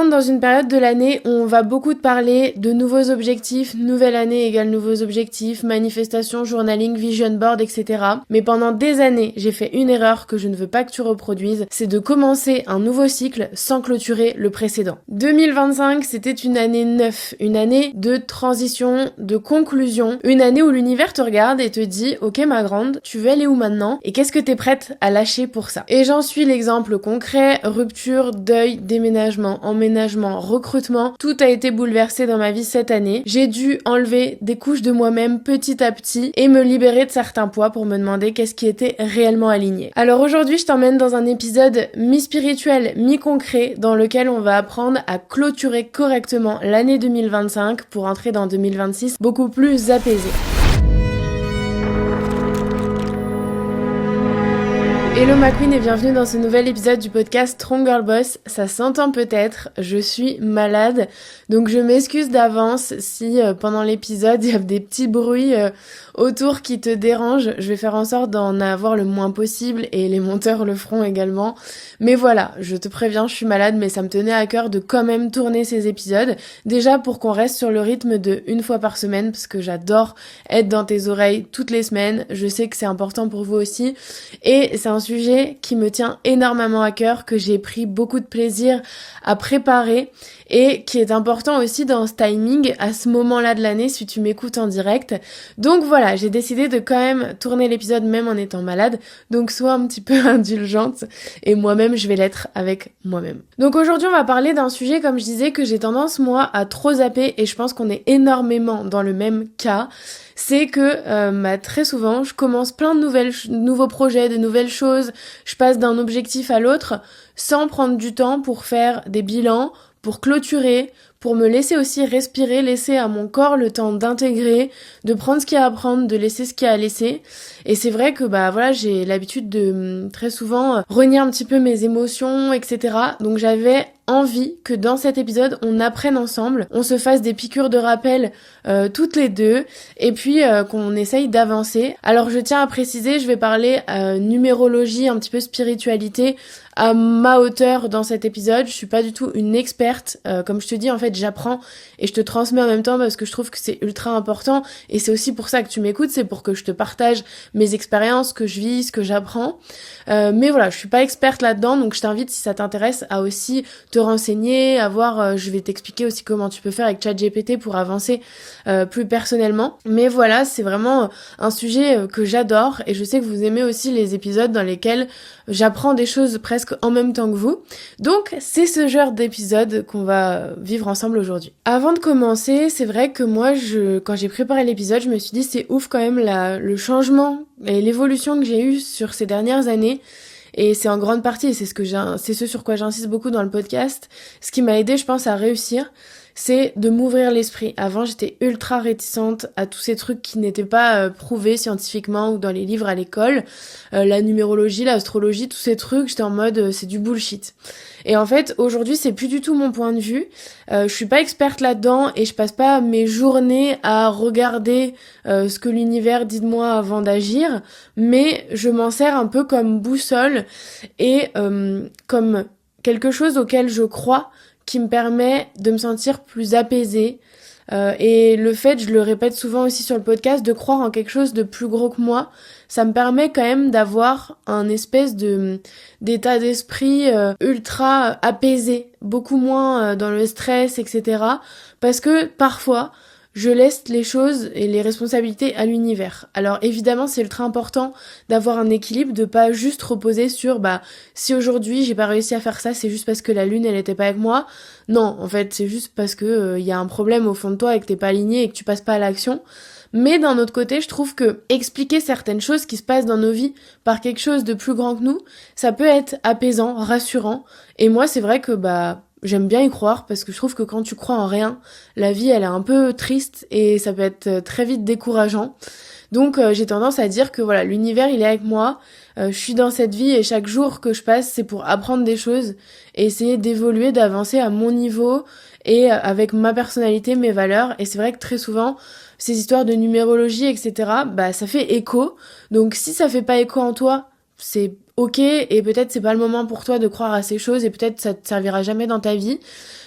rentre dans une période de l'année où on va beaucoup te parler de nouveaux objectifs, nouvelle année égale nouveaux objectifs, manifestations, journaling, vision board, etc. Mais pendant des années, j'ai fait une erreur que je ne veux pas que tu reproduises, c'est de commencer un nouveau cycle sans clôturer le précédent. 2025, c'était une année neuve, une année de transition, de conclusion, une année où l'univers te regarde et te dit « Ok ma grande, tu veux aller où maintenant et qu'est-ce que t'es prête à lâcher pour ça ?» Et j'en suis l'exemple concret, rupture, deuil, déménagement, emménagement, recrutement, tout a été bouleversé dans ma vie cette année. J'ai dû enlever des couches de moi-même petit à petit et me libérer de certains poids pour me demander qu'est-ce qui était réellement aligné. Alors aujourd'hui, je t'emmène dans un épisode mi-spirituel, mi-concret, dans lequel on va apprendre à clôturer correctement l'année 2025 pour entrer dans 2026 beaucoup plus apaisé. Hello ma queen et bienvenue dans ce nouvel épisode du podcast Strong Girl Boss. Ça s'entend peut-être, je suis malade, donc je m'excuse d'avance si pendant l'épisode il y a des petits bruits autour qui te dérangent. Je vais faire en sorte d'en avoir le moins possible et les monteurs le feront également. Mais voilà, je te préviens, je suis malade, mais ça me tenait à cœur de quand même tourner ces épisodes. Déjà pour qu'on reste sur le rythme de une fois par semaine, parce que j'adore être dans tes oreilles toutes les semaines. Je sais que c'est important pour vous aussi. Et c'est un sujet qui me tient énormément à cœur, que j'ai pris beaucoup de plaisir à préparer et qui est important aussi dans ce timing, à ce moment-là de l'année, si tu m'écoutes en direct. Donc voilà, j'ai décidé de quand même tourner l'épisode même en étant malade, donc sois un petit peu indulgente, et moi-même je vais l'être avec moi-même. Donc aujourd'hui on va parler d'un sujet, comme je disais, que j'ai tendance moi à trop zapper, et je pense qu'on est énormément dans le même cas. C'est que très souvent je commence plein de nouveaux projets, de nouvelles choses, je passe d'un objectif à l'autre sans prendre du temps pour faire des bilans, pour clôturer, pour me laisser aussi respirer, laisser à mon corps le temps d'intégrer, de prendre ce qu'il y a à prendre, de laisser ce qu'il y a à laisser. Et c'est vrai que j'ai l'habitude de très souvent renier un petit peu mes émotions, etc. Donc j'avais envie que dans cet épisode, on apprenne ensemble, on se fasse des piqûres de rappel toutes les deux, et puis qu'on essaye d'avancer. Alors je tiens à préciser, je vais parler numérologie, un petit peu spiritualité, à ma hauteur dans cet épisode. Je suis pas du tout une experte, comme je te dis, en fait j'apprends et je te transmets en même temps parce que je trouve que c'est ultra important, et c'est aussi pour ça que tu m'écoutes, c'est pour que je te partage mes expériences, ce que je vis, ce que j'apprends. Mais voilà, je suis pas experte là-dedans, donc je t'invite, si ça t'intéresse, à aussi te renseigner, à voir, je vais t'expliquer aussi comment tu peux faire avec ChatGPT pour avancer plus personnellement. Mais voilà, c'est vraiment un sujet que j'adore, et je sais que vous aimez aussi les épisodes dans lesquels j'apprends des choses presque en même temps que vous. Donc c'est ce genre d'épisode qu'on va vivre ensemble aujourd'hui. Avant de commencer, c'est vrai que moi, quand j'ai préparé l'épisode, je me suis dit c'est ouf quand même le changement et l'évolution que j'ai eue sur ces dernières années. Et c'est en grande partie, et c'est ce sur quoi j'insiste beaucoup dans le podcast, ce qui m'a aidé, je pense, à réussir, c'est de m'ouvrir l'esprit. Avant, j'étais ultra réticente à tous ces trucs qui n'étaient pas prouvés scientifiquement ou dans les livres à l'école. La numérologie, l'astrologie, tous ces trucs, j'étais en mode c'est du bullshit. Et en fait, aujourd'hui, c'est plus du tout mon point de vue. Je suis pas experte là-dedans et je passe pas mes journées à regarder ce que l'univers dit de moi avant d'agir, mais je m'en sers un peu comme boussole et comme quelque chose auquel je crois, qui me permet de me sentir plus apaisée. Et le fait, je le répète souvent aussi sur le podcast, de croire en quelque chose de plus gros que moi, ça me permet quand même d'avoir un espèce d'état d'esprit ultra apaisé, beaucoup moins dans le stress, etc. Parce que parfois, je laisse les choses et les responsabilités à l'univers. Alors évidemment, c'est ultra important d'avoir un équilibre, de pas juste reposer sur si aujourd'hui j'ai pas réussi à faire ça, c'est juste parce que la lune elle était pas avec moi. Non, en fait, c'est juste parce que y a un problème au fond de toi et que t'es pas aligné et que tu passes pas à l'action. Mais d'un autre côté, je trouve que expliquer certaines choses qui se passent dans nos vies par quelque chose de plus grand que nous, ça peut être apaisant, rassurant. Et moi, c'est vrai que j'aime bien y croire, parce que je trouve que quand tu crois en rien, la vie elle est un peu triste et ça peut être très vite décourageant. Donc j'ai tendance à dire que voilà, l'univers il est avec moi, je suis dans cette vie et chaque jour que je passe c'est pour apprendre des choses et essayer d'évoluer, d'avancer à mon niveau et avec ma personnalité, mes valeurs. Et c'est vrai que très souvent ces histoires de numérologie, etc., ça fait écho. Donc si ça fait pas écho en toi, c'est ok, et peut-être c'est pas le moment pour toi de croire à ces choses et peut-être ça te servira jamais dans ta vie.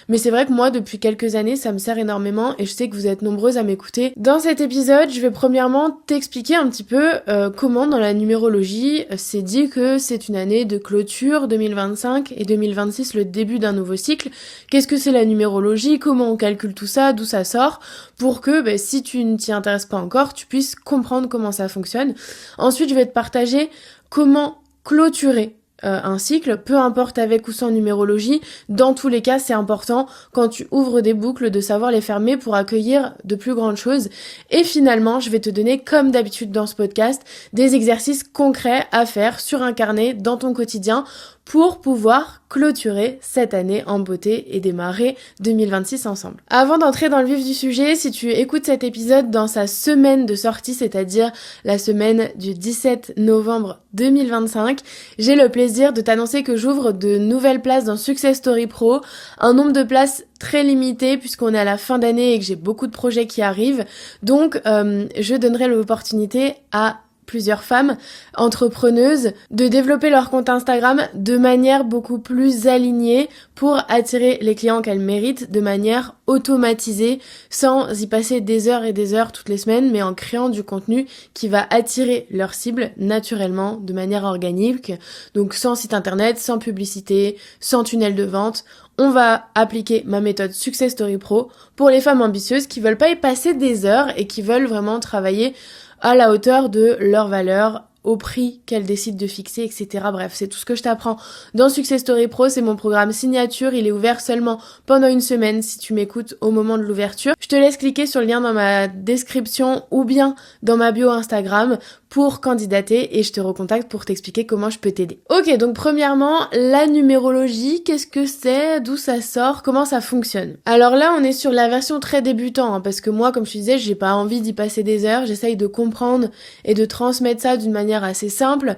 Mais c'est vrai que moi, depuis quelques années, ça me sert énormément et je sais que vous êtes nombreuses à m'écouter. Dans cet épisode, je vais premièrement t'expliquer un petit peu comment dans la numérologie, c'est dit que c'est une année de clôture 2025 et 2026, le début d'un nouveau cycle. Qu'est-ce que c'est la numérologie? Comment on calcule tout ça? D'où ça sort? Pour que si tu ne t'y intéresses pas encore, tu puisses comprendre comment ça fonctionne. Ensuite, je vais te partager comment clôturer un cycle, peu importe avec ou sans numérologie, dans tous les cas c'est important quand tu ouvres des boucles de savoir les fermer pour accueillir de plus grandes choses. Et finalement je vais te donner, comme d'habitude dans ce podcast, des exercices concrets à faire sur un carnet dans ton quotidien pour pouvoir clôturer cette année en beauté et démarrer 2026 ensemble. Avant d'entrer dans le vif du sujet, si tu écoutes cet épisode dans sa semaine de sortie, c'est-à-dire la semaine du 17 novembre 2025, j'ai le plaisir de t'annoncer que j'ouvre de nouvelles places dans Success Story Pro, un nombre de places très limité puisqu'on est à la fin d'année et que j'ai beaucoup de projets qui arrivent. Donc je donnerai l'opportunité à plusieurs femmes entrepreneuses de développer leur compte Instagram de manière beaucoup plus alignée pour attirer les clients qu'elles méritent de manière automatisée, sans y passer des heures et des heures toutes les semaines, mais en créant du contenu qui va attirer leur cible naturellement, de manière organique, donc sans site internet, sans publicité, sans tunnel de vente. On va appliquer ma méthode Success Story Pro pour les femmes ambitieuses qui veulent pas y passer des heures et qui veulent vraiment travailler à la hauteur de leurs valeurs, au prix qu'elles décident de fixer, etc. Bref, c'est tout ce que je t'apprends dans Success Story Pro, c'est mon programme signature, il est ouvert seulement pendant une semaine si tu m'écoutes au moment de l'ouverture. Je te laisse cliquer sur le lien dans ma description ou bien dans ma bio Instagram pour candidater et je te recontacte pour t'expliquer comment je peux t'aider. Ok, donc premièrement, la numérologie, qu'est-ce que c'est, d'où ça sort, comment ça fonctionne? Alors là, on est sur la version très débutant, parce que moi, comme je te disais, j'ai pas envie d'y passer des heures, j'essaye de comprendre et de transmettre ça d'une manière assez simple.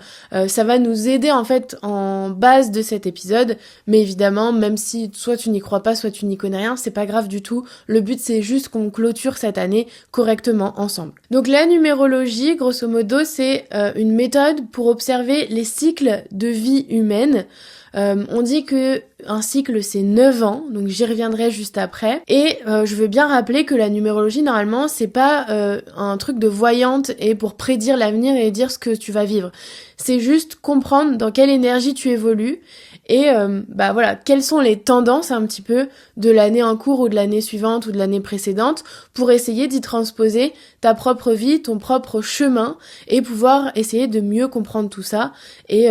Ça va nous aider en fait en base de cet épisode, mais évidemment, même si soit tu n'y crois pas, soit tu n'y connais rien, c'est pas grave du tout. Le but, c'est juste qu'on clôture cette année correctement ensemble. Donc la numérologie, grosso modo, c'est une méthode pour observer les cycles de vie humaine. On dit que un cycle c'est 9 ans, donc j'y reviendrai juste après. Et je veux bien rappeler que la numérologie normalement c'est pas un truc de voyante et pour prédire l'avenir et dire ce que tu vas vivre. C'est juste comprendre dans quelle énergie tu évolues et voilà, quelles sont les tendances un petit peu de l'année en cours ou de l'année suivante ou de l'année précédente pour essayer d'y transposer ta propre vie, ton propre chemin et pouvoir essayer de mieux comprendre tout ça et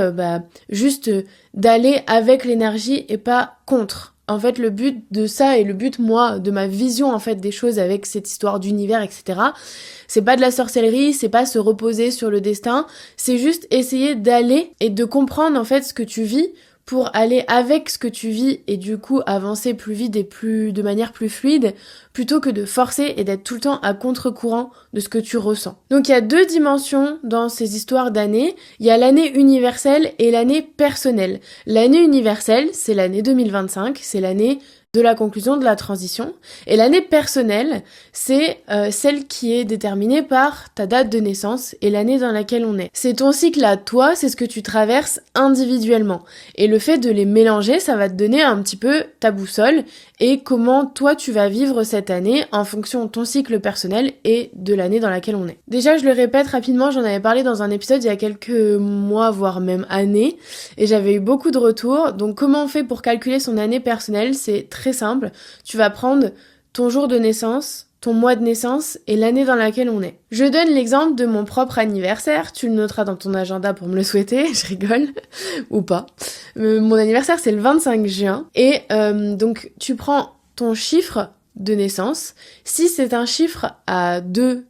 juste d'aller avec l'énergie et pas contre. En fait, le but de ça et le but, moi, de ma vision, en fait, des choses avec cette histoire d'univers, etc., c'est pas de la sorcellerie, c'est pas se reposer sur le destin, c'est juste essayer d'aller et de comprendre, en fait, ce que tu vis pour aller avec ce que tu vis et du coup avancer plus vite et de manière plus fluide plutôt que de forcer et d'être tout le temps à contre-courant de ce que tu ressens. Donc il y a deux dimensions dans ces histoires d'années. Il y a l'année universelle et l'année personnelle. L'année universelle, c'est l'année 2025, c'est l'année de la conclusion de la transition. Et l'année personnelle, c'est celle qui est déterminée par ta date de naissance et l'année dans laquelle on est. C'est ton cycle à toi, c'est ce que tu traverses individuellement. Et le fait de les mélanger, ça va te donner un petit peu ta boussole et comment toi tu vas vivre cette année en fonction de ton cycle personnel et de l'année dans laquelle on est. Déjà, je le répète rapidement, j'en avais parlé dans un épisode il y a quelques mois, voire même années, et j'avais eu beaucoup de retours. Donc comment on fait pour calculer son année personnelle? C'est très simple. Tu vas prendre ton jour de naissance, ton mois de naissance et l'année dans laquelle on est. Je donne l'exemple de mon propre anniversaire, tu le noteras dans ton agenda pour me le souhaiter, je rigole, ou pas. Mon anniversaire c'est le 25 juin et donc tu prends ton chiffre de naissance. Si c'est un chiffre à 2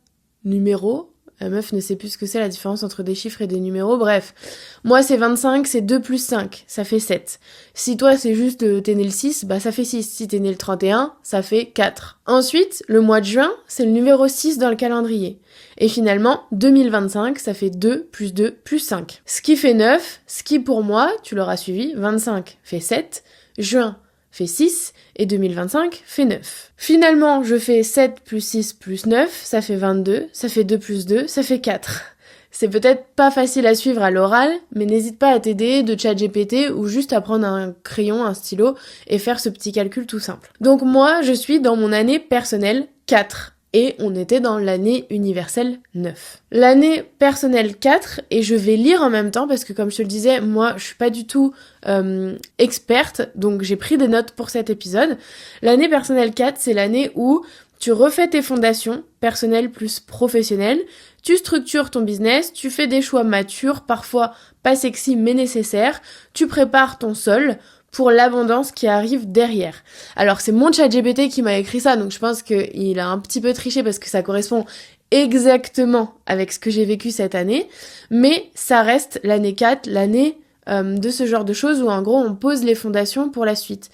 numéros, la meuf ne sait plus ce que c'est la différence entre des chiffres et des numéros, bref. Moi c'est 25, c'est 2 plus 5, ça fait 7. Si toi c'est juste t'es né le 6, ça fait 6. Si t'es né le 31, ça fait 4. Ensuite, le mois de juin, c'est le numéro 6 dans le calendrier. Et finalement, 2025, ça fait 2 plus 2 plus 5. Ce qui fait 9, ce qui pour moi, tu l'auras suivi, 25 fait 7, juin fait 6 et 2025 fait 9. Finalement, je fais 7 plus 6 plus 9, ça fait 22, ça fait 2 plus 2, ça fait 4. c'est peut-être pas facile à suivre à l'oral, mais n'hésite pas à t'aider de ChatGPT ou juste à prendre un crayon, un stylo et faire ce petit calcul tout simple. Donc moi, je suis dans mon année personnelle 4. Et on était dans l'année universelle 9. L'année personnelle 4, et je vais lire en même temps parce que comme je te le disais, moi je suis pas du tout experte, donc j'ai pris des notes pour cet épisode. L'année personnelle 4, c'est l'année où tu refais tes fondations, personnelles plus professionnelles, tu structures ton business, tu fais des choix matures, parfois pas sexy mais nécessaires, tu prépares ton sol pour l'abondance qui arrive derrière. Alors c'est mon ChatGPT qui m'a écrit ça, donc je pense qu'il a un petit peu triché parce que ça correspond exactement avec ce que j'ai vécu cette année, mais ça reste l'année 4, l'année de ce genre de choses où en gros on pose les fondations pour la suite.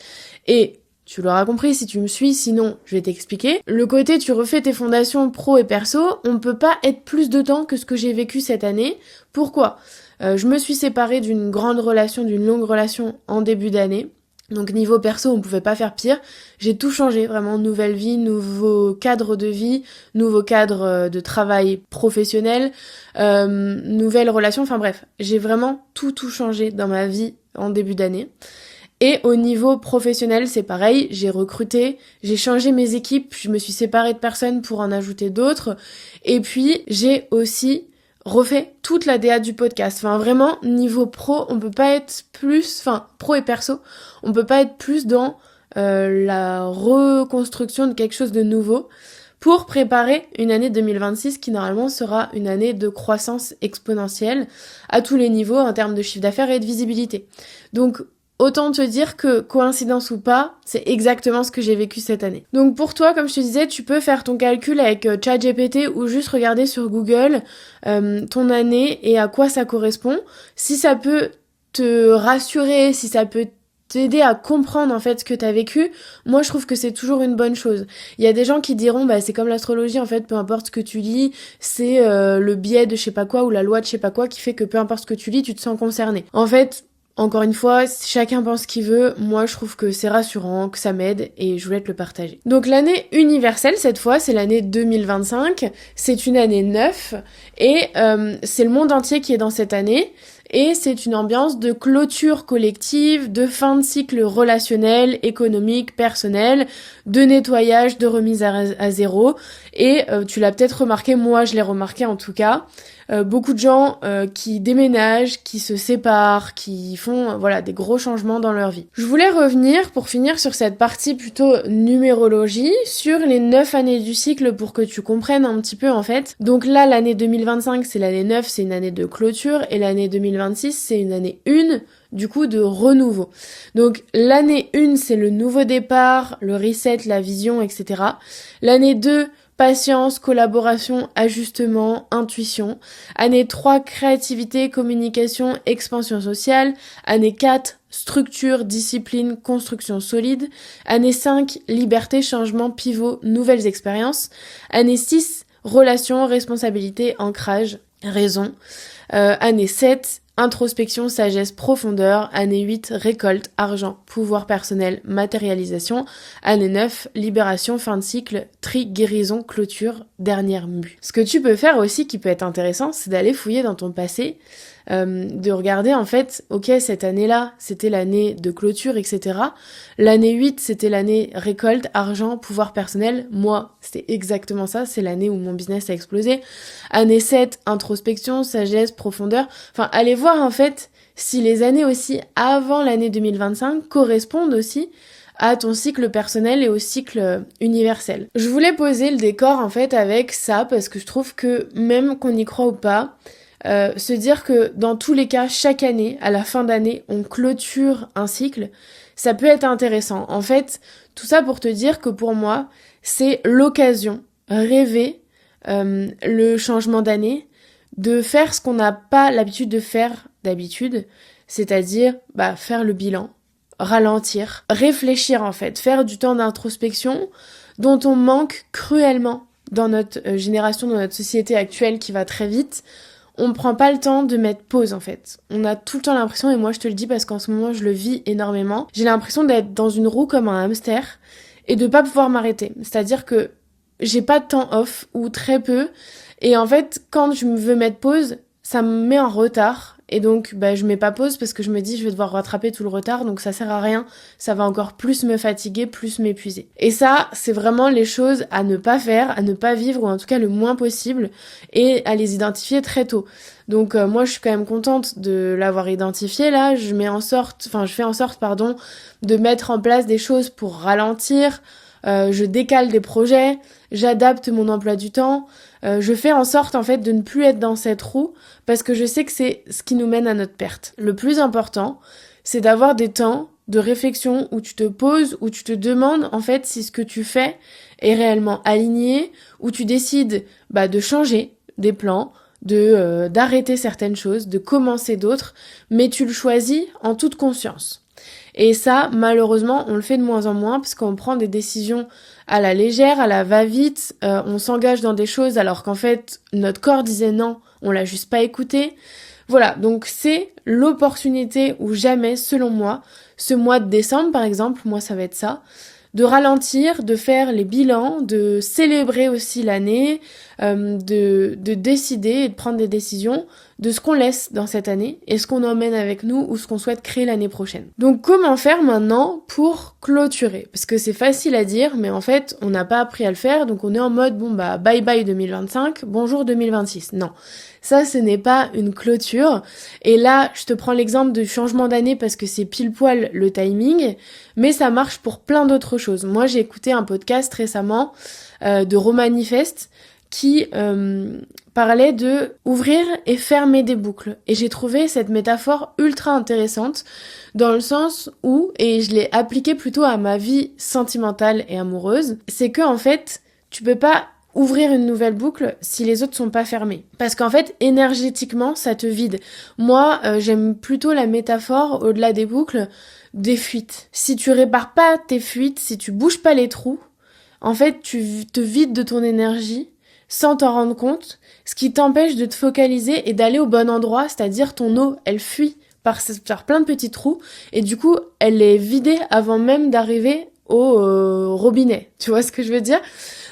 Et tu l'auras compris si tu me suis, sinon je vais t'expliquer. Le côté tu refais tes fondations pro et perso, on peut pas être plus dedans que ce que j'ai vécu cette année. Pourquoi ? Je me suis séparée d'une grande relation, d'une longue relation en début d'année. Donc niveau perso, on pouvait pas faire pire. J'ai tout changé, vraiment, nouvelle vie, nouveau cadre de vie, nouveau cadre de travail professionnel, nouvelle relation, enfin bref, j'ai vraiment tout changé dans ma vie en début d'année. Et au niveau professionnel, c'est pareil, j'ai recruté, j'ai changé mes équipes, je me suis séparée de personnes pour en ajouter d'autres, et puis j'ai aussi refait toute la DA du podcast. Enfin vraiment, niveau pro, on peut pas être plus, enfin pro et perso, on peut pas être plus dans la reconstruction de quelque chose de nouveau pour préparer une année 2026 qui normalement sera une année de croissance exponentielle à tous les niveaux en termes de chiffre d'affaires et de visibilité. Donc autant te dire que, coïncidence ou pas, c'est exactement ce que j'ai vécu cette année. Donc pour toi, comme je te disais, tu peux faire ton calcul avec ChatGPT ou juste regarder sur Google ton année et à quoi ça correspond. Si ça peut te rassurer, si ça peut t'aider à comprendre en fait ce que t'as vécu, moi je trouve que c'est toujours une bonne chose. Il y a des gens qui diront c'est comme l'astrologie en fait, peu importe ce que tu lis, c'est le biais de je sais pas quoi ou la loi de je sais pas quoi qui fait que peu importe ce que tu lis, tu te sens concerné. En fait, encore une fois, chacun pense ce qu'il veut. Moi, je trouve que c'est rassurant, que ça m'aide et je voulais te le partager. Donc l'année universelle, cette fois, c'est l'année 2025. C'est une année 9 et c'est le monde entier qui est dans cette année. Et c'est une ambiance de clôture collective, de fin de cycle relationnel, économique, personnel, de nettoyage, de remise à zéro. Et tu l'as peut-être remarqué, moi je l'ai remarqué en tout cas, beaucoup de gens qui déménagent, qui se séparent, qui font des gros changements dans leur vie. Je voulais revenir, pour finir sur cette partie plutôt numérologie, sur les 9 années du cycle pour que tu comprennes un petit peu en fait. Donc là, l'année 2025, c'est l'année 9, c'est une année de clôture, et l'année 2026, c'est une année 1, du coup de renouveau. Donc l'année 1, c'est le nouveau départ, le reset, la vision, etc. L'année 2, patience, collaboration, ajustement, intuition. Année 3, créativité, communication, expansion sociale. Année 4, structure, discipline, construction solide. Année 5, liberté, changement, pivot, nouvelles expériences. Année 6, relation, responsabilité, ancrage, raison. Année 7, introspection, sagesse, profondeur. Année 8, récolte, argent, pouvoir personnel, matérialisation. Année 9, libération, fin de cycle, tri, guérison, clôture, dernière mue. Ce que tu peux faire aussi qui peut être intéressant, c'est d'aller fouiller dans ton passé, de regarder en fait, ok, cette année-là, c'était l'année de clôture, etc. L'année 8, c'était l'année récolte, argent, pouvoir personnel. Moi, c'était exactement ça, c'est l'année où mon business a explosé. Année 7, introspection, sagesse, profondeur. Enfin, allez voir en fait si les années aussi avant l'année 2025 correspondent aussi à ton cycle personnel et au cycle universel. Je voulais poser le décor en fait avec ça parce que je trouve que même qu'on y croit ou pas, se dire que dans tous les cas, chaque année, à la fin d'année, on clôture un cycle, ça peut être intéressant. En fait, tout ça pour te dire que pour moi, c'est l'occasion, rêver le changement d'année, de faire ce qu'on n'a pas l'habitude de faire d'habitude, c'est-à-dire faire le bilan, ralentir, réfléchir en fait, faire du temps d'introspection dont on manque cruellement dans notre génération, dans notre société actuelle qui va très vite. On prend pas le temps de mettre pause en fait. On a tout le temps l'impression, et moi je te le dis parce qu'en ce moment je le vis énormément, j'ai l'impression d'être dans une roue comme un hamster et de pas pouvoir m'arrêter. C'est-à-dire que j'ai pas de temps off ou très peu, et en fait quand je me veux mettre pause, ça me met en retard. Et donc, je mets pas pause parce que je me dis je vais devoir rattraper tout le retard, donc ça sert à rien. Ça va encore plus me fatiguer, plus m'épuiser. Et ça, c'est vraiment les choses à ne pas faire, à ne pas vivre, ou en tout cas le moins possible, et à les identifier très tôt. Donc moi, je suis quand même contente de l'avoir identifié là. Je fais en sorte, de mettre en place des choses pour ralentir. Je décale des projets, j'adapte mon emploi du temps, je fais en sorte en fait de ne plus être dans cette roue parce que je sais que c'est ce qui nous mène à notre perte. Le plus important, c'est d'avoir des temps de réflexion où tu te poses, où tu te demandes en fait si ce que tu fais est réellement aligné, où tu décides de changer des plans, d'arrêter certaines choses, de commencer d'autres, mais tu le choisis en toute conscience. Et ça, malheureusement, on le fait de moins en moins parce qu'on prend des décisions à la légère, à la va-vite, on s'engage dans des choses alors qu'en fait, notre corps disait non, on l'a juste pas écouté. Voilà, donc c'est l'opportunité ou jamais, selon moi, ce mois de décembre par exemple, moi ça va être ça, de ralentir, de faire les bilans, de célébrer aussi l'année, de décider et de prendre des décisions de ce qu'on laisse dans cette année et ce qu'on emmène avec nous ou ce qu'on souhaite créer l'année prochaine. Donc comment faire maintenant pour clôturer ? Parce que c'est facile à dire, mais en fait, on n'a pas appris à le faire, donc on est en mode, bye bye 2025, bonjour 2026. Non, ça ce n'est pas une clôture. Et là, je te prends l'exemple du changement d'année parce que c'est pile poil le timing, mais ça marche pour plein d'autres choses. Moi, j'ai écouté un podcast récemment de Romanifest qui parlait de ouvrir et fermer des boucles. Et j'ai trouvé cette métaphore ultra intéressante dans le sens où, et je l'ai appliquée plutôt à ma vie sentimentale et amoureuse, c'est que en fait, tu peux pas ouvrir une nouvelle boucle si les autres sont pas fermées. Parce qu'en fait, énergétiquement, ça te vide. Moi, j'aime plutôt la métaphore, au-delà des boucles, des fuites. Si tu répares pas tes fuites, si tu bouges pas les trous, en fait, tu te vides de ton énergie sans t'en rendre compte, ce qui t'empêche de te focaliser et d'aller au bon endroit, c'est-à-dire ton eau, elle fuit par plein de petits trous, et du coup, elle est vidée avant même d'arriver au robinet. Tu vois ce que je veux dire ?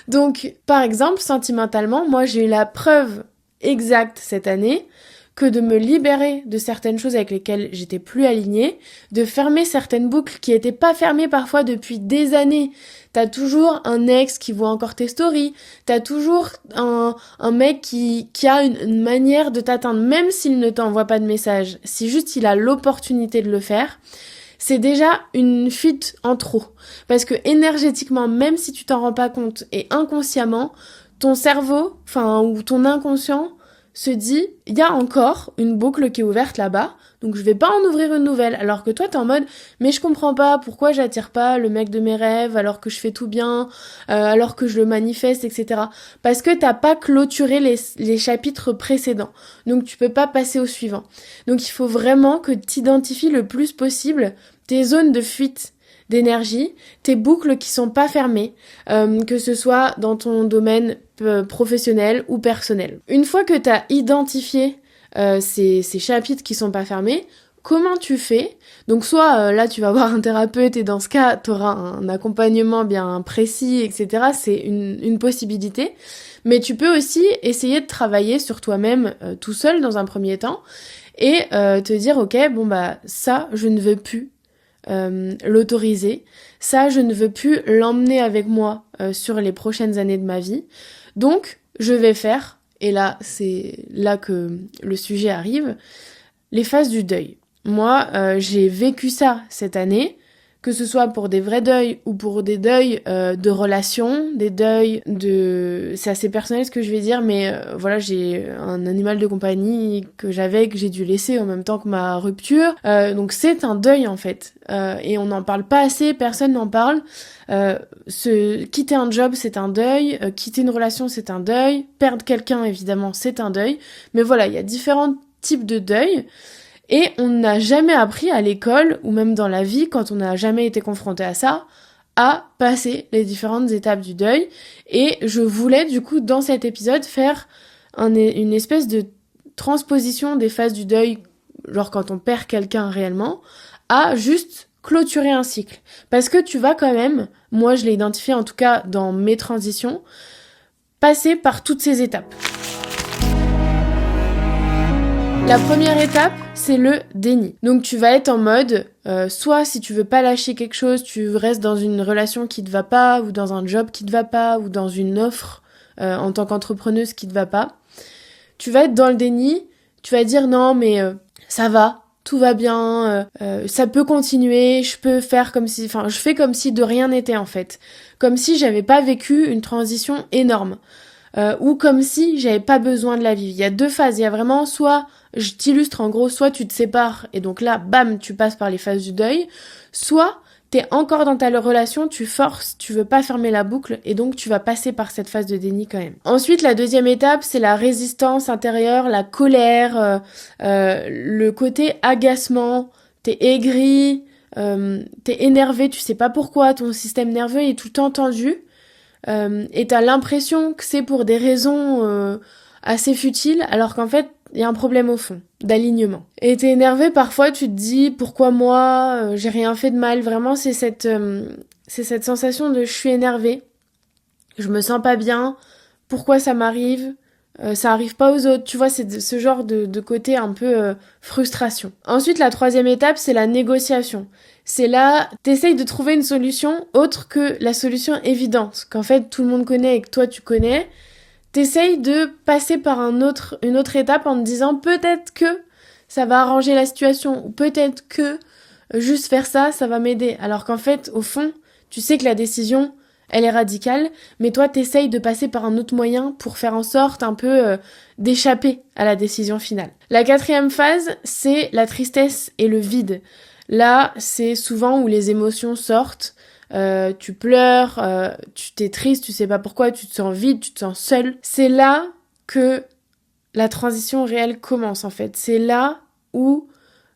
Donc, par exemple, sentimentalement, moi, j'ai eu la preuve exacte cette année que de me libérer de certaines choses avec lesquelles j'étais plus alignée, de fermer certaines boucles qui étaient pas fermées parfois depuis des années. T'as toujours un ex qui voit encore tes stories, t'as toujours un mec qui a une manière de t'atteindre, même s'il ne t'envoie pas de message. Si juste il a l'opportunité de le faire, c'est déjà une fuite en trop. Parce que énergétiquement, même si tu t'en rends pas compte, et inconsciemment, ton cerveau, ou ton inconscient, se dit, il y a encore une boucle qui est ouverte là-bas, donc je vais pas en ouvrir une nouvelle, alors que toi t'es en mode, mais je comprends pas pourquoi j'attire pas le mec de mes rêves, alors que je fais tout bien, alors que je le manifeste, etc. Parce que t'as pas clôturé les chapitres précédents, donc tu peux pas passer au suivant. Donc il faut vraiment que t'identifies le plus possible tes zones de fuite d'énergie, tes boucles qui sont pas fermées, que ce soit dans ton domaine professionnel ou personnel. Une fois que tu as identifié ces chapitres qui sont pas fermés, comment tu fais ? Donc soit là tu vas voir un thérapeute et dans ce cas tu auras un accompagnement bien précis, etc. C'est une possibilité. Mais tu peux aussi essayer de travailler sur toi-même tout seul dans un premier temps et te dire ok ça je ne veux plus l'autoriser, ça je ne veux plus l'emmener avec moi sur les prochaines années de ma vie, donc je vais faire, et là c'est là que le sujet arrive, les phases du deuil. Moi j'ai vécu ça cette année, que ce soit pour des vrais deuils ou pour des deuils de relations, des deuils de... C'est assez personnel ce que je vais dire, mais voilà, j'ai un animal de compagnie que j'ai dû laisser en même temps que ma rupture. Donc c'est un deuil en fait. Et on n'en parle pas assez, personne n'en parle. Quitter un job, c'est un deuil. Quitter une relation, c'est un deuil. Perdre quelqu'un, évidemment, c'est un deuil. Mais voilà, il y a différents types de deuil. Et on n'a jamais appris à l'école, ou même dans la vie, quand on n'a jamais été confronté à ça, à passer les différentes étapes du deuil. Et je voulais, du coup, dans cet épisode, faire une espèce de transposition des phases du deuil, genre quand on perd quelqu'un réellement, à juste clôturer un cycle. Parce que tu vas quand même, moi je l'ai identifié en tout cas dans mes transitions, passer par toutes ces étapes. La première étape, c'est le déni. Donc tu vas être en mode, soit si tu veux pas lâcher quelque chose, tu restes dans une relation qui te va pas, ou dans un job qui te va pas, ou dans une offre en tant qu'entrepreneuse qui te va pas. Tu vas être dans le déni, tu vas dire non mais ça va, tout va bien, ça peut continuer, je fais comme si de rien n'était en fait. Comme si j'avais pas vécu une transition énorme. Ou comme si j'avais pas besoin de la vivre. Il y a deux phases, il y a vraiment soit, je t'illustre en gros, soit tu te sépares et donc là, bam, tu passes par les phases du deuil, soit t'es encore dans ta relation, tu forces, tu veux pas fermer la boucle et donc tu vas passer par cette phase de déni quand même. Ensuite, la deuxième étape, c'est la résistance intérieure, la colère, le côté agacement, t'es aigri, t'es énervé, tu sais pas pourquoi, ton système nerveux est tout le temps tendu. Et t'as l'impression que c'est pour des raisons assez futiles, alors qu'en fait, il y a un problème au fond, d'alignement. Et t'es énervé, parfois tu te dis, pourquoi moi, j'ai rien fait de mal. Vraiment, c'est cette sensation de je suis énervée, je me sens pas bien, pourquoi ça m'arrive, ça arrive pas aux autres. Tu vois, c'est ce genre de côté un peu frustration. Ensuite, la troisième étape, c'est la négociation. C'est là, t'essayes de trouver une solution autre que la solution évidente, qu'en fait tout le monde connaît et que toi tu connais. T'essayes de passer par une autre étape en te disant peut-être que ça va arranger la situation, ou peut-être que juste faire ça, ça va m'aider. Alors qu'en fait, au fond, tu sais que la décision, elle est radicale, mais toi t'essayes de passer par un autre moyen pour faire en sorte un peu d'échapper à la décision finale. La quatrième phase, c'est la tristesse et le vide. Là, c'est souvent où les émotions sortent, tu pleures, tu t'es triste, tu sais pas pourquoi, tu te sens vide, tu te sens seul. C'est là que la transition réelle commence en fait. C'est là où,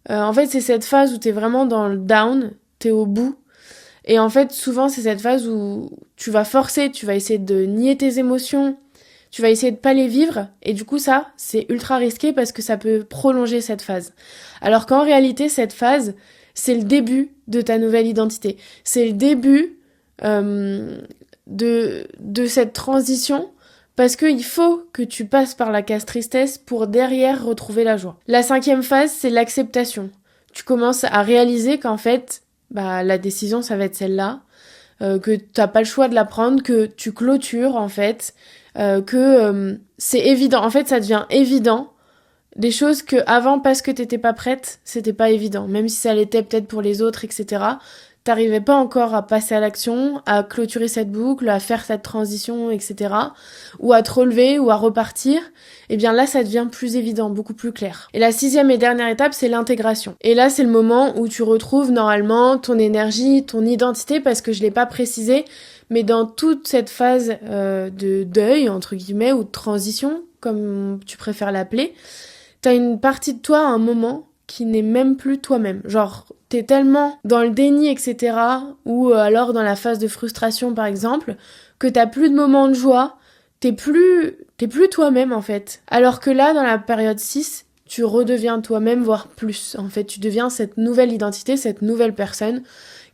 en fait, c'est cette phase où t'es vraiment dans le down, t'es au bout. Et en fait, souvent, c'est cette phase où tu vas forcer, tu vas essayer de nier tes émotions, tu vas essayer de pas les vivre. Et du coup, ça, c'est ultra risqué parce que ça peut prolonger cette phase. Alors qu'en réalité, cette phase, c'est le début de ta nouvelle identité. C'est le début de cette transition parce qu'il faut que tu passes par la case tristesse pour derrière retrouver la joie. La cinquième phase, c'est l'acceptation. Tu commences à réaliser qu'en fait, la décision, ça va être celle-là, que t'as pas le choix de la prendre, que tu clôtures en fait, que c'est évident. En fait, ça devient évident. Des choses que avant, parce que t'étais pas prête, c'était pas évident. Même si ça l'était peut-être pour les autres, etc. T'arrivais pas encore à passer à l'action, à clôturer cette boucle, à faire cette transition, etc. Ou à te relever, ou à repartir. Et bien là, ça devient plus évident, beaucoup plus clair. Et la sixième et dernière étape, c'est l'intégration. Et là, c'est le moment où tu retrouves normalement ton énergie, ton identité, parce que je l'ai pas précisé, mais dans toute cette phase de deuil, entre guillemets, ou de transition, comme tu préfères l'appeler, t'as une partie de toi à un moment qui n'est même plus toi-même. Genre, t'es tellement dans le déni, etc., ou alors dans la phase de frustration, par exemple, que t'as plus de moments de joie, t'es plus toi-même, en fait. Alors que là, dans la période 6, tu redeviens toi-même, voire plus. En fait, tu deviens cette nouvelle identité, cette nouvelle personne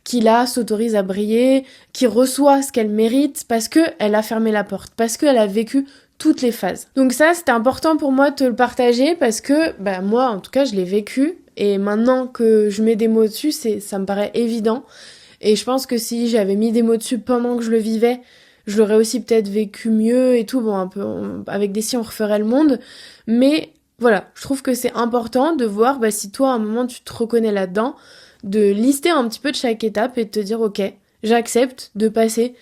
qui, là, s'autorise à briller, qui reçoit ce qu'elle mérite parce que elle a fermé la porte, parce qu'elle a vécu toutes les phases. Donc ça, c'était important pour moi de te le partager parce que, moi, en tout cas, je l'ai vécu. Et maintenant que je mets des mots dessus, ça me paraît évident. Et je pense que si j'avais mis des mots dessus pendant que je le vivais, je l'aurais aussi peut-être vécu mieux et tout. Bon, un peu, avec des si on referait le monde. Mais voilà, je trouve que c'est important de voir si toi, à un moment, tu te reconnais là-dedans, de lister un petit peu de chaque étape et de te dire, ok, j'accepte de passer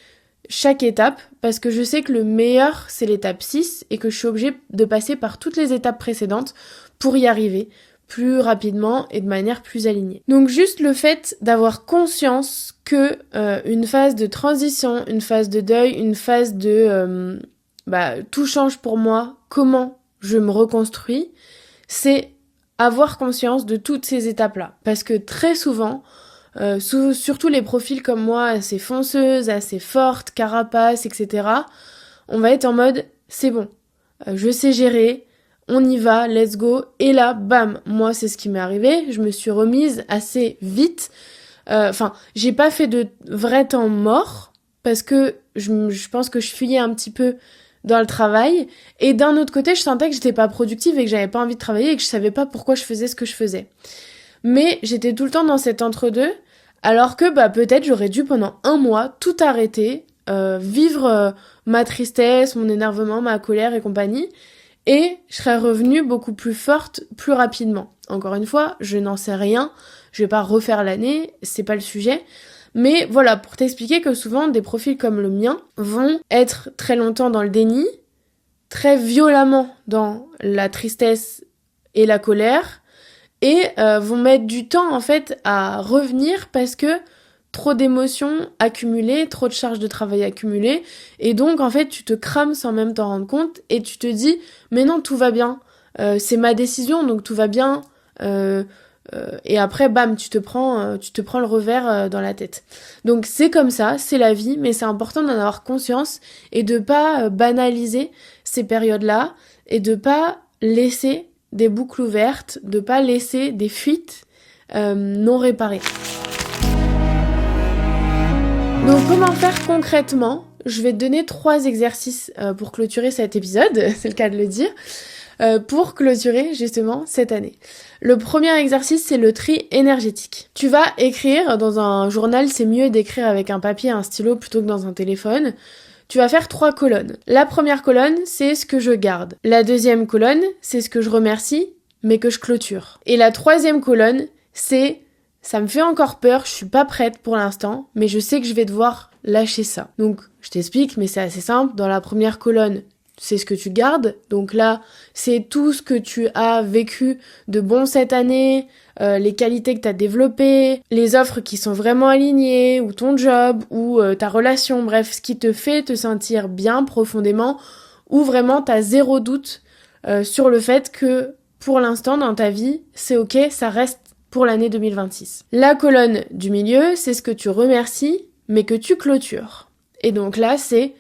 chaque étape parce que je sais que le meilleur, c'est l'étape 6 et que je suis obligée de passer par toutes les étapes précédentes pour y arriver plus rapidement et de manière plus alignée. Donc juste le fait d'avoir conscience que une phase de transition, une phase de deuil, une phase de tout change pour moi, comment je me reconstruis, c'est avoir conscience de toutes ces étapes-là. Parce que très souvent, surtout les profils comme moi, assez fonceuses, assez fortes, carapaces, etc., on va être en mode, c'est bon, je sais gérer, on y va, let's go, et là, bam, moi c'est ce qui m'est arrivé, je me suis remise assez vite, j'ai pas fait de vrai temps mort, parce que je pense que je fuyais un petit peu dans le travail, et d'un autre côté, je sentais que j'étais pas productive et que j'avais pas envie de travailler et que je savais pas pourquoi je faisais ce que je faisais. Mais j'étais tout le temps dans cet entre-deux, alors que peut-être j'aurais dû pendant 1 mois tout arrêter, vivre ma tristesse, mon énervement, ma colère et compagnie, et je serais revenue beaucoup plus forte, plus rapidement. Encore une fois, je n'en sais rien, je vais pas refaire l'année, c'est pas le sujet. Mais voilà, pour t'expliquer que souvent, des profils comme le mien vont être très longtemps dans le déni, très violemment dans la tristesse et la colère, et vont mettre du temps en fait à revenir parce que trop d'émotions accumulées, trop de charges de travail accumulées, et donc en fait tu te crames sans même t'en rendre compte, et tu te dis mais non, tout va bien, c'est ma décision donc tout va bien, et après bam, tu te prends le revers dans la tête. Donc c'est comme ça, c'est la vie, mais c'est important d'en avoir conscience et de pas banaliser ces périodes-là, et de pas laisser des boucles ouvertes, de pas laisser des fuites non réparées. Donc comment faire concrètement ? Je vais te donner 3 exercices pour clôturer cet épisode, c'est le cas de le dire, pour clôturer justement cette année. Le premier exercice, c'est le tri énergétique. Tu vas écrire dans un journal, c'est mieux d'écrire avec un papier et un stylo plutôt que dans un téléphone. Tu vas faire 3 colonnes. La première colonne, c'est ce que je garde. La deuxième colonne, c'est ce que je remercie, mais que je clôture. Et la troisième colonne, c'est ça me fait encore peur, je suis pas prête pour l'instant, mais je sais que je vais devoir lâcher ça. Donc, je t'explique, mais c'est assez simple. Dans la première colonne, c'est ce que tu gardes. Donc là, c'est tout ce que tu as vécu de bon cette année, les qualités que tu as développées, les offres qui sont vraiment alignées, ou ton job, ou ta relation, bref, ce qui te fait te sentir bien profondément, ou vraiment t'as 0 doute sur le fait que pour l'instant dans ta vie, c'est ok, ça reste pour l'année 2026. La colonne du milieu, c'est ce que tu remercies, mais que tu clôtures. Et donc là, c'est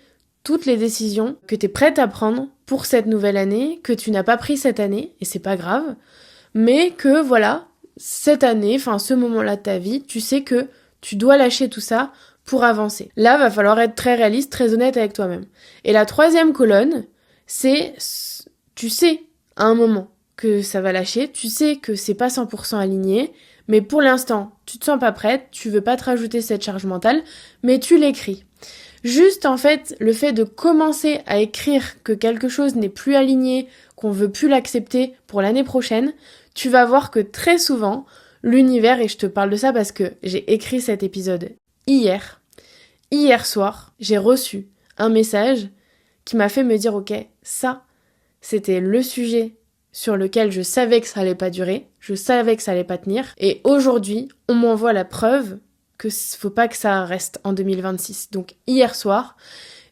toutes les décisions que tu es prête à prendre pour cette nouvelle année, que tu n'as pas pris cette année, et c'est pas grave, mais que voilà, cette année, enfin ce moment-là de ta vie, tu sais que tu dois lâcher tout ça pour avancer. Là, va falloir être très réaliste, très honnête avec toi-même. Et la troisième colonne, c'est, tu sais, à un moment, que ça va lâcher, tu sais que c'est pas 100% aligné, mais pour l'instant, tu te sens pas prête, tu veux pas te rajouter cette charge mentale, mais tu l'écris. Juste en fait, le fait de commencer à écrire que quelque chose n'est plus aligné, qu'on veut plus l'accepter pour l'année prochaine, tu vas voir que très souvent, l'univers, et je te parle de ça parce que j'ai écrit cet épisode hier soir, j'ai reçu un message qui m'a fait me dire ok, ça, c'était le sujet sur lequel je savais que ça allait pas durer, je savais que ça allait pas tenir, et aujourd'hui, on m'envoie la preuve que faut pas que ça reste en 2026. Donc hier soir,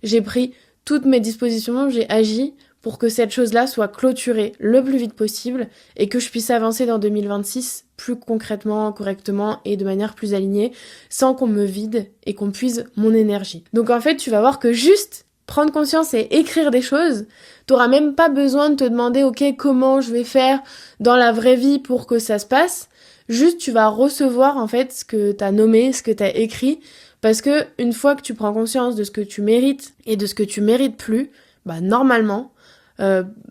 j'ai pris toutes mes dispositions, j'ai agi pour que cette chose-là soit clôturée le plus vite possible et que je puisse avancer dans 2026 plus concrètement, correctement et de manière plus alignée, sans qu'on me vide et qu'on puise mon énergie. Donc en fait, tu vas voir que juste prendre conscience et écrire des choses, t'auras même pas besoin de te demander ok, comment je vais faire dans la vraie vie pour que ça se passe. Juste tu vas recevoir en fait ce que t'as nommé, ce que t'as écrit, parce que une fois que tu prends conscience de ce que tu mérites et de ce que tu mérites plus, normalement,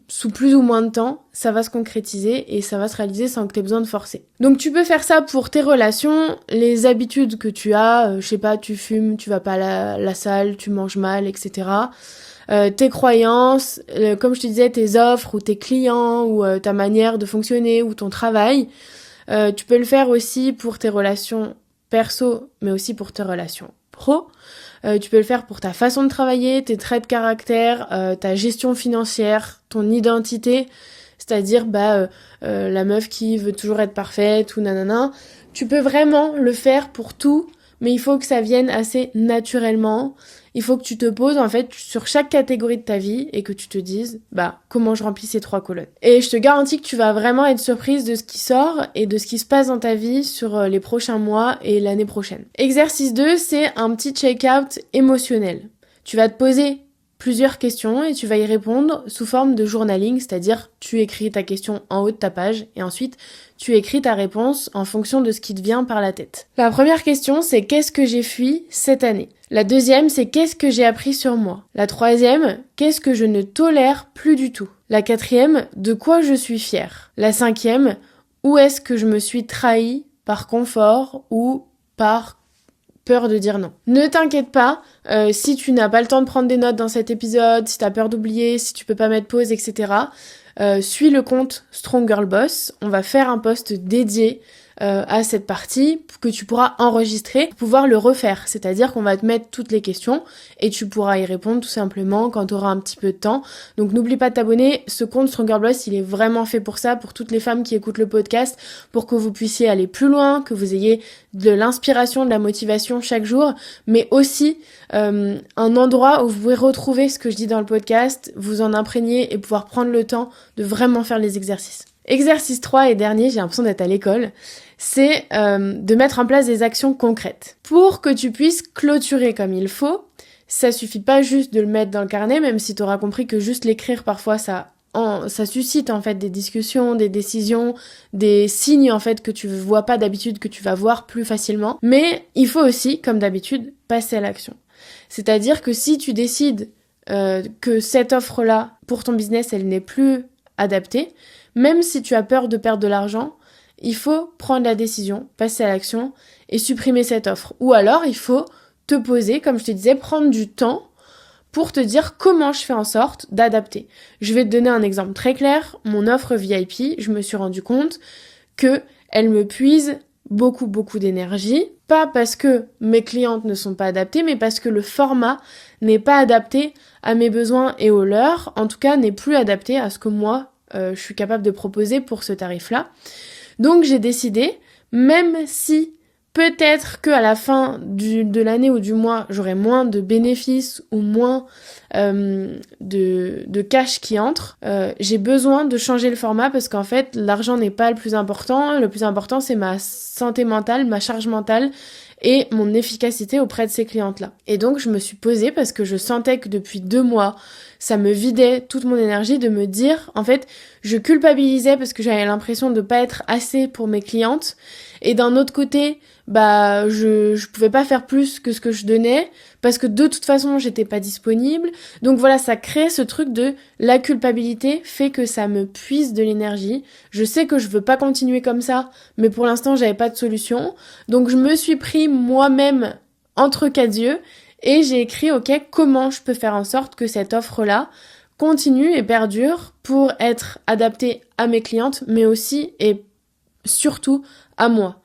sous plus ou moins de temps, ça va se concrétiser et ça va se réaliser sans que t'aies besoin de forcer. Donc tu peux faire ça pour tes relations, les habitudes que tu as, je sais pas, tu fumes, tu vas pas à la salle, tu manges mal, etc. Tes croyances, comme je te disais, tes offres ou tes clients ou ta manière de fonctionner ou ton travail. Tu peux le faire aussi pour tes relations perso, mais aussi pour tes relations pro. Tu peux le faire pour ta façon de travailler, tes traits de caractère, ta gestion financière, ton identité, c'est-à-dire la meuf qui veut toujours être parfaite ou nanana. Tu peux vraiment le faire pour tout, mais il faut que ça vienne assez naturellement. Il faut que tu te poses en fait sur chaque catégorie de ta vie et que tu te dises comment je remplis ces 3 colonnes. Et je te garantis que tu vas vraiment être surprise de ce qui sort et de ce qui se passe dans ta vie sur les prochains mois et l'année prochaine. Exercice 2, c'est un petit check-out émotionnel. Tu vas te poser plusieurs questions et tu vas y répondre sous forme de journaling, c'est-à-dire tu écris ta question en haut de ta page et ensuite tu écris ta réponse en fonction de ce qui te vient par la tête. La première question, c'est qu'est-ce que j'ai fui cette année ? La deuxième, c'est qu'est-ce que j'ai appris sur moi. La troisième, qu'est-ce que je ne tolère plus du tout. La quatrième, de quoi je suis fière. La cinquième, où est-ce que je me suis trahie par confort ou par peur de dire non. Ne t'inquiète pas, si tu n'as pas le temps de prendre des notes dans cet épisode, si tu as peur d'oublier, si tu peux pas mettre pause, etc., suis le compte Strong Girl Boss. On va faire un post dédié à cette partie que tu pourras enregistrer pour pouvoir le refaire. C'est-à-dire qu'on va te mettre toutes les questions et tu pourras y répondre tout simplement quand tu auras un petit peu de temps. Donc n'oublie pas de t'abonner. Ce compte Strong Girl Boss, il est vraiment fait pour ça, pour toutes les femmes qui écoutent le podcast, pour que vous puissiez aller plus loin, que vous ayez de l'inspiration, de la motivation chaque jour, mais aussi un endroit où vous pouvez retrouver ce que je dis dans le podcast, vous en imprégner et pouvoir prendre le temps de vraiment faire les exercices. Exercice 3 et dernier, j'ai l'impression d'être à l'école, c'est de mettre en place des actions concrètes. Pour que tu puisses clôturer comme il faut, ça suffit pas juste de le mettre dans le carnet, même si tu auras compris que juste l'écrire parfois ça suscite en fait des discussions, des décisions, des signes en fait que tu vois pas d'habitude, que tu vas voir plus facilement. Mais il faut aussi, comme d'habitude, passer à l'action. C'est-à-dire que si tu décides que cette offre-là, pour ton business, elle n'est plus adaptée, même si tu as peur de perdre de l'argent, il faut prendre la décision, passer à l'action et supprimer cette offre. Ou alors, il faut te poser, comme je te disais, prendre du temps pour te dire comment je fais en sorte d'adapter. Je vais te donner un exemple très clair. Mon offre VIP, je me suis rendu compte que elle me puise beaucoup d'énergie. Pas parce que mes clientes ne sont pas adaptées, mais parce que le format n'est pas adapté à mes besoins et aux leurs. En tout cas, n'est plus adapté à ce que moi, je suis capable de proposer pour ce tarif-là. Donc j'ai décidé, même si peut-être qu'à la fin de l'année ou du mois, j'aurai moins de bénéfices ou moins de cash qui entre, j'ai besoin de changer le format parce qu'en fait, l'argent n'est pas le plus important. Le plus important, c'est ma santé mentale, ma charge mentale et mon efficacité auprès de ces clientes-là. Et donc, je me suis posée parce que je sentais que depuis 2 mois, ça me vidait toute mon énergie de me dire, en fait, je culpabilisais parce que j'avais l'impression de pas être assez pour mes clientes. Et d'un autre côté, je pouvais pas faire plus que ce que je donnais parce que de toute façon, j'étais pas disponible. Donc voilà, ça crée ce truc de la culpabilité fait que ça me puise de l'énergie. Je sais que je veux pas continuer comme ça, mais pour l'instant, j'avais pas de solution. Donc je me suis pris moi-même entre 4 yeux et j'ai écrit, OK, comment je peux faire en sorte que cette offre-là continue et perdure pour être adaptée à mes clientes, mais aussi et surtout à moi.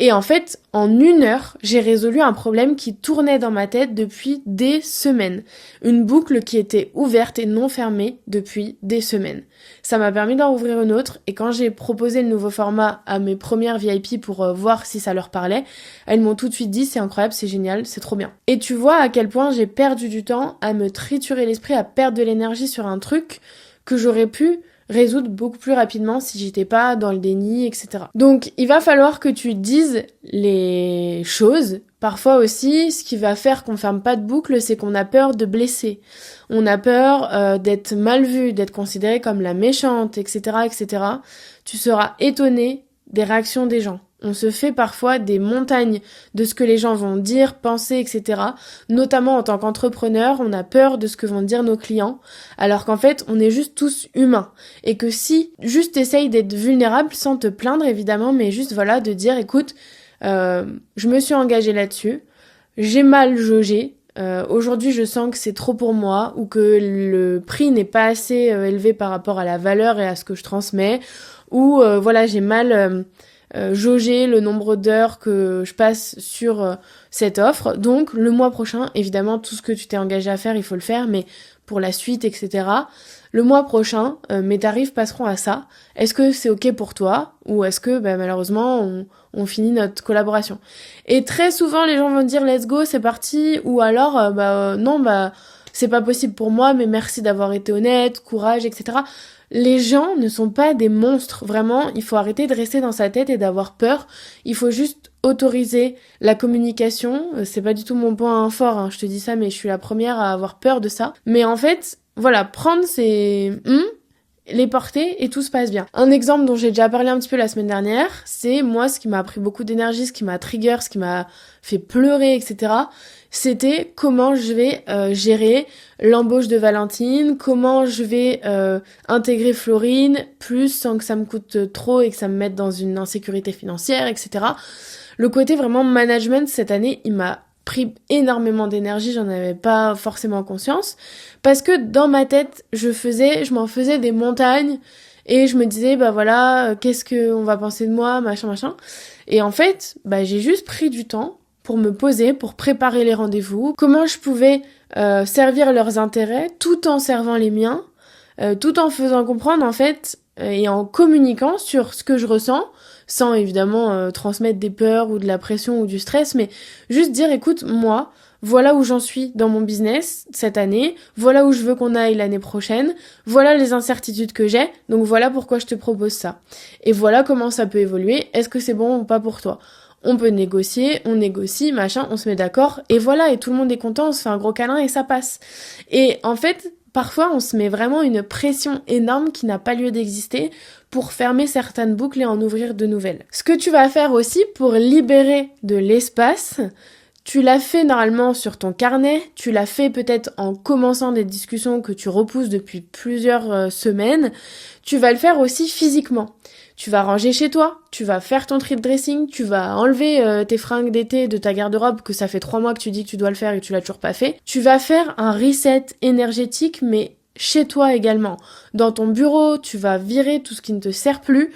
Et en fait, en 1 heure, j'ai résolu un problème qui tournait dans ma tête depuis des semaines. Une boucle qui était ouverte et non fermée depuis des semaines. Ça m'a permis d'en ouvrir une autre et quand j'ai proposé le nouveau format à mes premières VIP pour voir si ça leur parlait, elles m'ont tout de suite dit c'est incroyable, c'est génial, c'est trop bien. Et tu vois à quel point j'ai perdu du temps à me triturer l'esprit, à perdre de l'énergie sur un truc que j'aurais pu résoudre beaucoup plus rapidement si j'étais pas dans le déni, etc. Donc, il va falloir que tu dises les choses. Parfois aussi, ce qui va faire qu'on ferme pas de boucle, c'est qu'on a peur de blesser. On a peur d'être mal vu, d'être considéré comme la méchante, etc., etc. Tu seras étonné des réactions des gens. On se fait parfois des montagnes de ce que les gens vont dire, penser, etc. Notamment en tant qu'entrepreneur, on a peur de ce que vont dire nos clients, alors qu'en fait, on est juste tous humains. Et que si juste t'essayes d'être vulnérable sans te plaindre évidemment, mais juste voilà, de dire écoute, je me suis engagée là-dessus, j'ai mal jaugé, aujourd'hui je sens que c'est trop pour moi ou que le prix n'est pas assez élevé par rapport à la valeur et à ce que je transmets, ou voilà, j'ai mal jauger le nombre d'heures que je passe sur cette offre. Donc le mois prochain, évidemment, tout ce que tu t'es engagé à faire, il faut le faire, mais pour la suite, etc. Le mois prochain, mes tarifs passeront à ça. Est-ce que c'est OK pour toi? Ou est-ce que malheureusement, on finit notre collaboration? Et très souvent, les gens vont dire let's go, c'est parti. Ou alors, non, c'est pas possible pour moi, mais merci d'avoir été honnête, courage, etc. Les gens ne sont pas des monstres, vraiment, il faut arrêter de rester dans sa tête et d'avoir peur. Il faut juste autoriser la communication. C'est pas du tout mon point fort, hein, je te dis ça, mais je suis la première à avoir peur de ça. Mais en fait, voilà, prendre ces les porter et tout se passe bien. Un exemple dont j'ai déjà parlé un petit peu la semaine dernière, c'est moi ce qui m'a pris beaucoup d'énergie, ce qui m'a trigger, ce qui m'a fait pleurer, etc. C'était comment je vais gérer l'embauche de Valentine, comment je vais intégrer Florine, plus sans que ça me coûte trop et que ça me mette dans une insécurité financière, etc. Le côté vraiment management cette année, il m'a pris énormément d'énergie, j'en avais pas forcément conscience, parce que dans ma tête, je m'en faisais des montagnes, et je me disais, bah voilà, qu'est-ce qu'on va penser de moi, machin. Et en fait, bah j'ai juste pris du temps pour me poser, pour préparer les rendez-vous, comment je pouvais servir leurs intérêts, tout en servant les miens, tout en faisant comprendre, en fait, et en communiquant sur ce que je ressens, sans évidemment transmettre des peurs ou de la pression ou du stress, mais juste dire, écoute, moi, voilà où j'en suis dans mon business cette année, voilà où je veux qu'on aille l'année prochaine, voilà les incertitudes que j'ai, donc voilà pourquoi je te propose ça. Et voilà comment ça peut évoluer, est-ce que c'est bon ou pas pour toi ? On peut négocier, on négocie, machin, on se met d'accord, et voilà, et tout le monde est content, on se fait un gros câlin et ça passe. Et en fait, parfois, on se met vraiment une pression énorme qui n'a pas lieu d'exister pour fermer certaines boucles et en ouvrir de nouvelles. Ce que tu vas faire aussi pour libérer de l'espace, tu l'as fait normalement sur ton carnet, tu l'as fait peut-être en commençant des discussions que tu repousses depuis plusieurs semaines, tu vas le faire aussi physiquement. Tu vas ranger chez toi, tu vas faire ton trip dressing, tu vas enlever tes fringues d'été de ta garde-robe que ça fait 3 mois que tu dis que tu dois le faire et que tu l'as toujours pas fait. Tu vas faire un reset énergétique mais chez toi également. Dans ton bureau, tu vas virer tout ce qui ne te sert plus.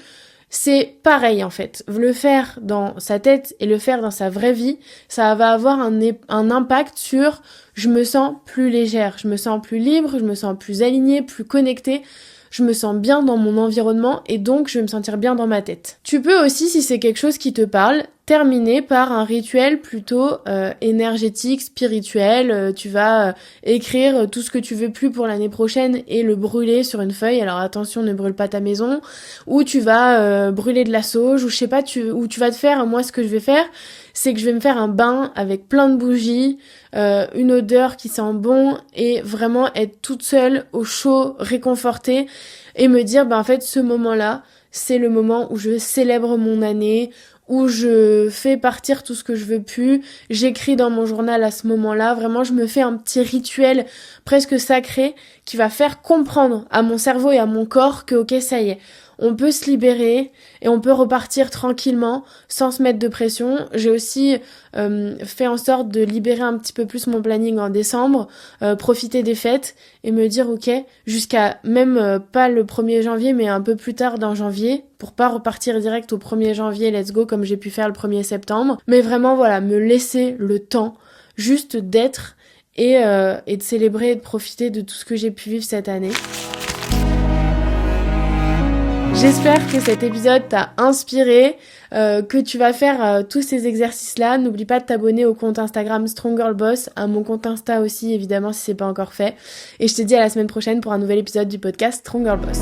C'est pareil en fait. Le faire dans sa tête et le faire dans sa vraie vie, ça va avoir un impact sur je me sens plus légère, je me sens plus libre, je me sens plus alignée, plus connectée. Je me sens bien dans mon environnement et donc je vais me sentir bien dans ma tête. Tu peux aussi, si c'est quelque chose qui te parle, terminer par un rituel plutôt énergétique, spirituel. Tu vas écrire tout ce que tu veux plus pour l'année prochaine et le brûler sur une feuille. Alors attention, ne brûle pas ta maison. Ou tu vas brûler de la sauge, ou je sais pas, ou tu vas te faire, moi ce que je vais faire, c'est que je vais me faire un bain avec plein de bougies, une odeur qui sent bon et vraiment être toute seule au chaud, réconfortée et me dire en fait ce moment-là, c'est le moment où je célèbre mon année, où je fais partir tout ce que je veux plus, j'écris dans mon journal à ce moment-là, vraiment je me fais un petit rituel presque sacré qui va faire comprendre à mon cerveau et à mon corps que ok ça y est, on peut se libérer et on peut repartir tranquillement sans se mettre de pression. J'ai aussi fait en sorte de libérer un petit peu plus mon planning en décembre, profiter des fêtes et me dire ok, jusqu'à même pas le 1er janvier mais un peu plus tard dans janvier, pour pas repartir direct au 1er janvier, let's go comme j'ai pu faire le 1er septembre, mais vraiment voilà, me laisser le temps juste d'être et de célébrer et de profiter de tout ce que j'ai pu vivre cette année. J'espère que cet épisode t'a inspiré, que tu vas faire tous ces exercices-là. N'oublie pas de t'abonner au compte Instagram Strong Girl Boss, à mon compte Insta aussi évidemment si c'est pas encore fait. Et je te dis à la semaine prochaine pour un nouvel épisode du podcast Strong Girl Boss.